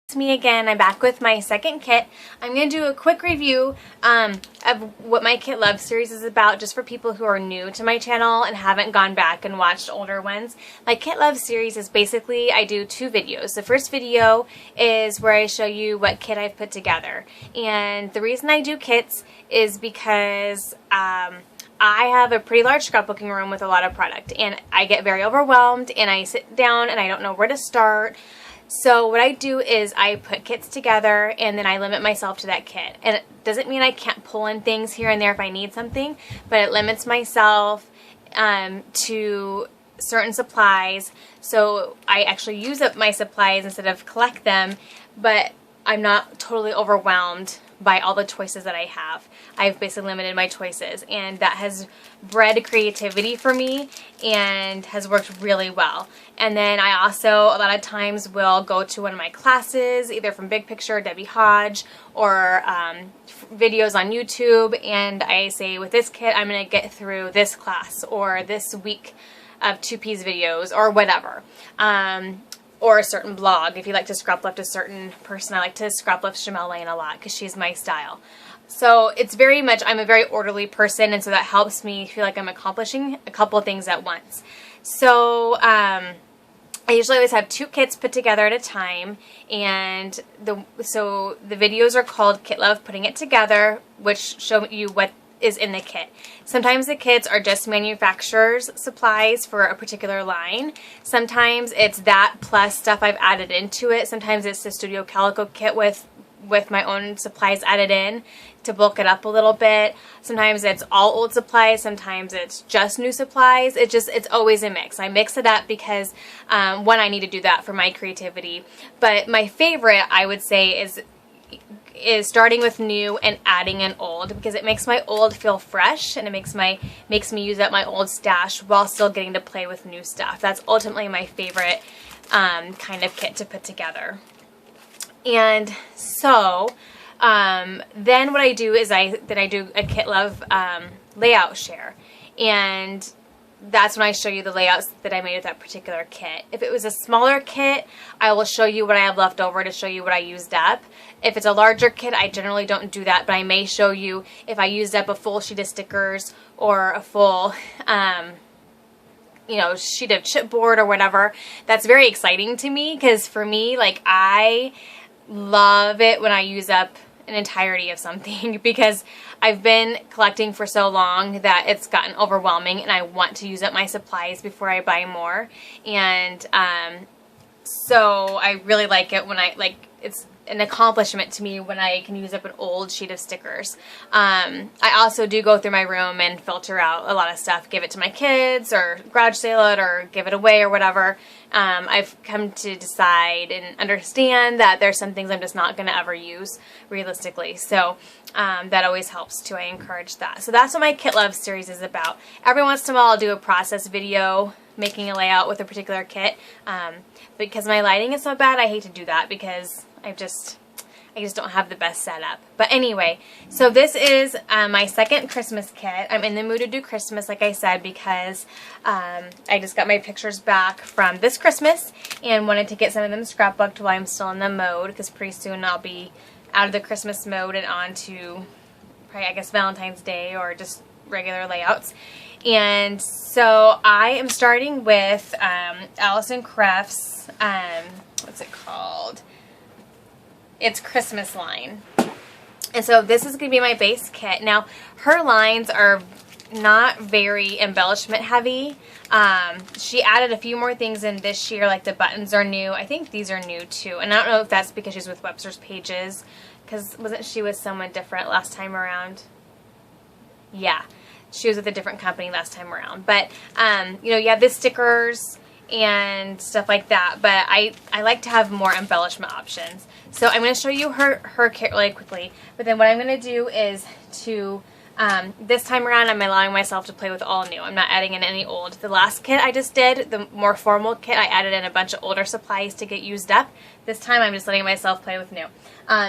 It's me again. I'm back with my second kit. I'm going to do a quick review of what my Kit Love series is about, just for people who are new to my channel and haven't gone back and watched older ones. My Kit Love series is basically, I do two videos. The first video is where I show you what kit I've put together. And the reason I do kits is because I have a pretty large scrapbooking room with a lot of product, and I get very overwhelmed and I sit down and I don't know where to start. So what I do is I put kits together and then I limit myself to that kit. And it doesn't mean I can't pull in things here and there if I need something, but it limits myself to certain supplies. So I actually use up my supplies instead of collect them, but I'm not totally overwhelmed by all the choices that I have. I've basically limited my choices, and that has bred creativity for me and has worked really well. And then I also a lot of times will go to one of my classes, either from Big Picture, Debbie Hodge, or videos on YouTube, and I say, with this kit I'm going to get through this class or this week of two-piece videos or whatever. Or a certain blog. If you like to scrap lift a certain person, I like to scrap lift Shamel Lane a lot because she's my style. So it's very much, I'm a very orderly person, and so that helps me feel like I'm accomplishing a couple of things at once. So I usually always have two kits put together at a time, and so the videos are called Kit Love Putting It Together, which show you what is in the kit. Sometimes the kits are just manufacturer's supplies for a particular line. Sometimes it's that plus stuff I've added into it. Sometimes it's the Studio Calico kit with my own supplies added in to bulk it up a little bit. Sometimes it's all old supplies. Sometimes it's just new supplies. It's always a mix. I mix it up because one, I need to do that for my creativity. But my favorite, I would say, is starting with new and adding an old, because it makes my old feel fresh, and it makes me use up my old stash while still getting to play with new stuff. That's ultimately my favorite kind of kit to put together. And so then what I do is I do a Kit Love layout share, and that's when I show you the layouts that I made with that particular kit. If it was a smaller kit, I will show you what I have left over to show you what I used up. If it's a larger kit, I generally don't do that, but I may show you if I used up a full sheet of stickers or a full sheet of chipboard or whatever. That's very exciting to me, because for me, like, I love it when I use up an entirety of something, because I've been collecting for so long that it's gotten overwhelming and I want to use up my supplies before I buy more. And so I really like it when it's an accomplishment to me when I can use up an old sheet of stickers. I also do go through my room and filter out a lot of stuff, give it to my kids or garage sale it or give it away or whatever. I've come to decide and understand that there's some things I'm just not going to ever use realistically. So that always helps too. I encourage that. So that's what my Kit Love series is about. Every once in a while I'll do a process video making a layout with a particular kit. Because my lighting is so bad, I hate to do that because I just don't have the best setup. But anyway, so this is my second Christmas kit. I'm in the mood to do Christmas, like I said, because I just got my pictures back from this Christmas and wanted to get some of them scrapbooked while I'm still in the mode, because pretty soon I'll be out of the Christmas mode and on to probably, I guess, Valentine's Day or just regular layouts. And so I am starting with Alison Kreft's, what's it called? It's Christmas line. And so this is going to be my base kit. Now, her lines are not very embellishment heavy. She added a few more things in this year, like the buttons are new. I think these are new too. And I don't know if that's because she's with Webster's Pages, because wasn't she with someone different last time around? Yeah, she was with a different company last time around. But, you have the stickers and stuff like that, but I like to have more embellishment options. So I'm going to show you her kit really quickly, but then what I'm going to do is to This time around, I'm allowing myself to play with all new. I'm not adding in any old. The last kit I just did, the more formal kit, I added in a bunch of older supplies to get used up. This time I'm just letting myself play with new.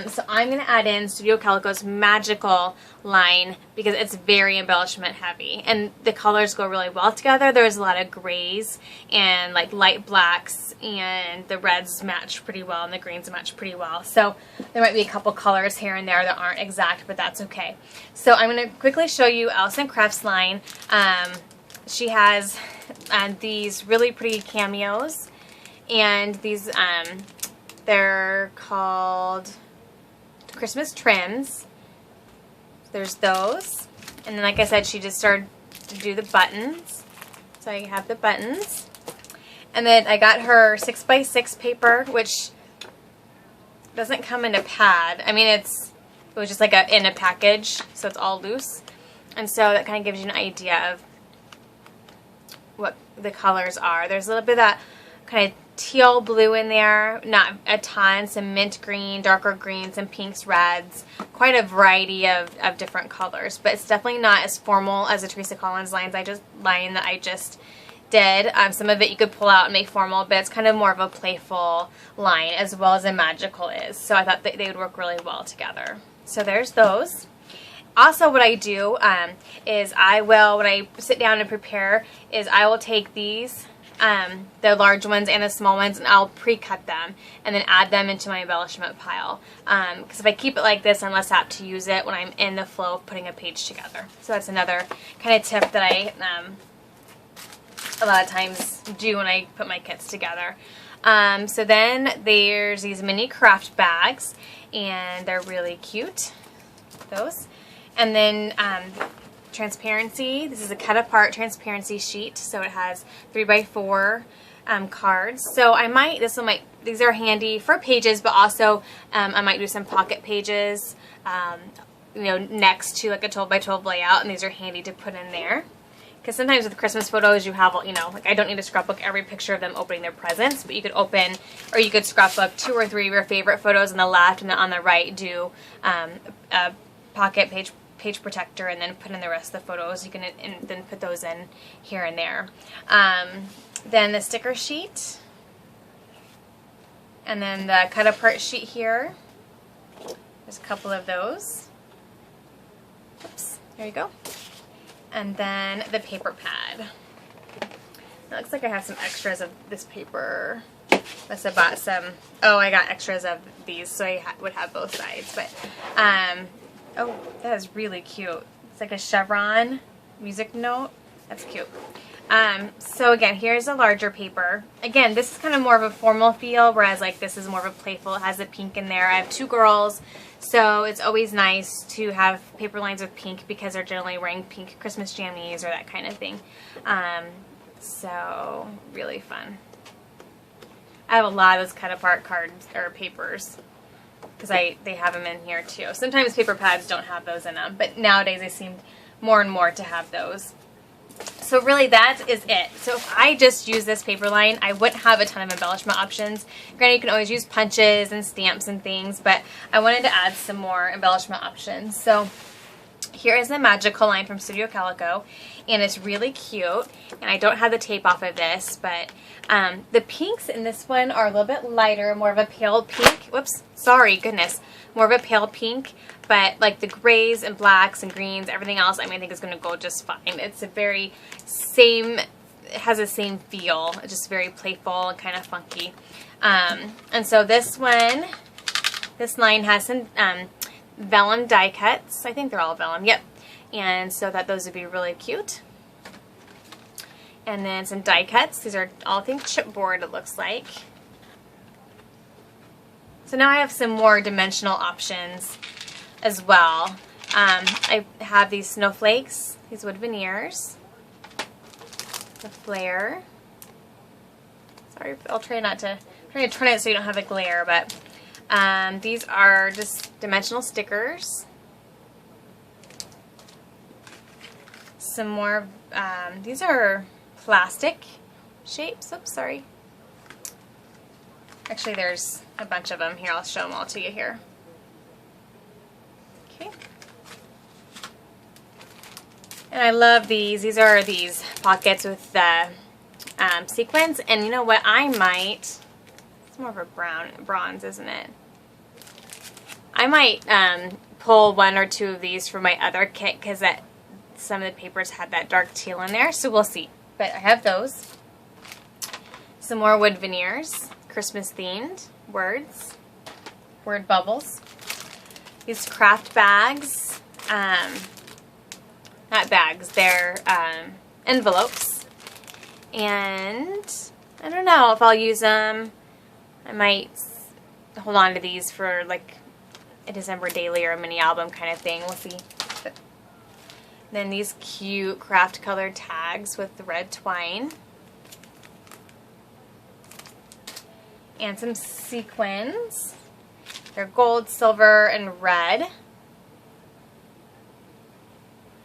So I'm going to add in Studio Calico's Magical line because it's very embellishment heavy. And the colors go really well together. There's a lot of grays and like light blacks, and the reds match pretty well and the greens match pretty well. So there might be a couple colors here and there that aren't exact, but that's okay. So I'm going to quickly show you Alison Kreft's line. She has these really pretty cameos, and these they're called Christmas trims. There's those, and then like I said, she just started to do the buttons. So I have the buttons, and then I got her 6x6 paper, which doesn't come in a pad. I mean, it was just like in a package, so it's all loose, and so that kind of gives you an idea of what the colors are. There's a little bit of that kind of teal blue in there, not a ton, some mint green, darker greens, some pinks, reds, quite a variety of different colors, but it's definitely not as formal as the Teresa Collins line that I just did. Some of it you could pull out and make formal, but it's kind of more of a playful line as well as a magical is, so I thought that they would work really well together. So there's those. Also, what I do is I will, when I sit down and prepare, is I will take these, the large ones and the small ones, and I'll pre-cut them and then add them into my embellishment pile. Because if I keep it like this, I'm less apt to use it when I'm in the flow of putting a page together. So that's another kind of tip that I a lot of times do when I put my kits together. So then there's these mini craft bags, and they're really cute. Those. And then transparency. This is a cut apart transparency sheet, so it has 3x4 cards. So these are handy for pages, but also I might do some pocket pages, you know, next to like a 12x12 layout, and these are handy to put in there. Because sometimes with Christmas photos, you have, you know, like I don't need to scrapbook every picture of them opening their presents, but you could open, or you could scrapbook 2 or 3 of your favorite photos on the left, and then on the right do a pocket page protector, and then put in the rest of the photos. You can and then put those in here and there. Then the sticker sheet, and then the cut apart sheet here. There's a couple of those. Oops, there you go. And then the paper pad. It looks like I have some extras of this paper. Must have bought some. Oh, I got extras of these, so I would have both sides. But oh, that is really cute. It's like a chevron music note. That's cute. So again, here's a larger paper. Again, this is kind of more of a formal feel, whereas like this is more of a playful. It has the pink in there. I have 2 girls, so it's always nice to have paper lines with pink because they're generally wearing pink Christmas jammies or that kind of thing. So really fun. I have a lot of those cut apart cards or papers, because they have them in here too. Sometimes paper pads don't have those in them, but nowadays they seem more and more to have those. So really that is it. So if I just use this paper line, I wouldn't have a ton of embellishment options. Granted, you can always use punches and stamps and things, but I wanted to add some more embellishment options. So here is the Magical line from Studio Calico, and it's really cute. And I don't have the tape off of this, but the pinks in this one are a little bit lighter, more of a pale pink. Whoops, sorry, goodness. More of a pale pink, but like the grays and blacks and greens, everything else, I think is going to go just fine. It's a very it has the same feel. It's just very playful and kind of funky. And so this line has some vellum die cuts. I think they're all vellum, yep. And so those would be really cute. And then some die cuts. These are all, I think, chipboard, it looks like. So now I have some more dimensional options as well. I have these snowflakes, these wood veneers, the flare. Sorry, I'll try not to, I'm trying to turn it so you don't have a glare, but these are just dimensional stickers. Some more, these are plastic shapes. Oops, sorry. Actually, there's a bunch of them here. I'll show them all to you here. Okay. And I love these. These are these pockets with the sequins. And you know what? I might, it's more of a bronze, isn't it? I might pull one or two of these from my other kit because some of the papers had that dark teal in there. So we'll see. But I have those. Some more wood veneers. Christmas themed. Words. Word bubbles. These Kreft bags. Not bags, they're envelopes. And I don't know if I'll use them. I might hold on to these for like a December daily or a mini album kind of thing. We'll see. But then these cute craft colored tags with the red twine. And some sequins. They're gold, silver, and red.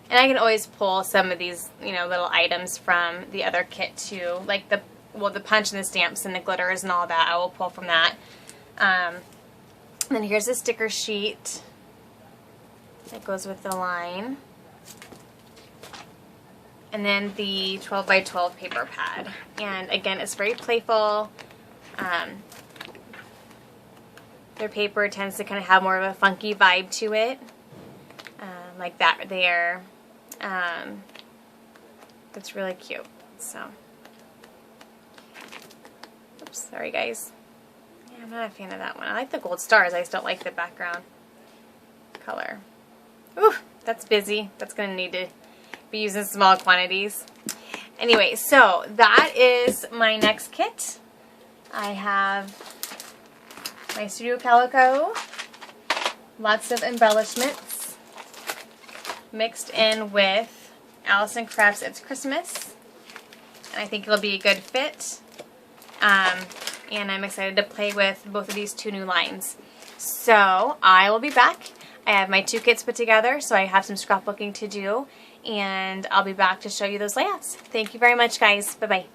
And I can always pull some of these, you know, little items from the other kit too. Like the punch and the stamps and the glitters and all that. I will pull from that. Then here's a sticker sheet that goes with the line. And then the 12 by 12 paper pad. And again, it's very playful. Their paper tends to kind of have more of a funky vibe to it. Like that there. That's really cute. So, oops, sorry guys. Yeah, I'm not a fan of that one. I like the gold stars. I just don't like the background color. Ooh, that's busy. That's going to need to be used in small quantities. Anyway, so that is my next kit. I have my Studio Calico. Lots of embellishments mixed in with Alison Kreft's It's Christmas. And I think it'll be a good fit. And I'm excited to play with both of these two new lines. So I will be back. I have my two kits put together, so I have some scrapbooking to do. And I'll be back to show you those layouts. Thank you very much, guys. Bye-bye.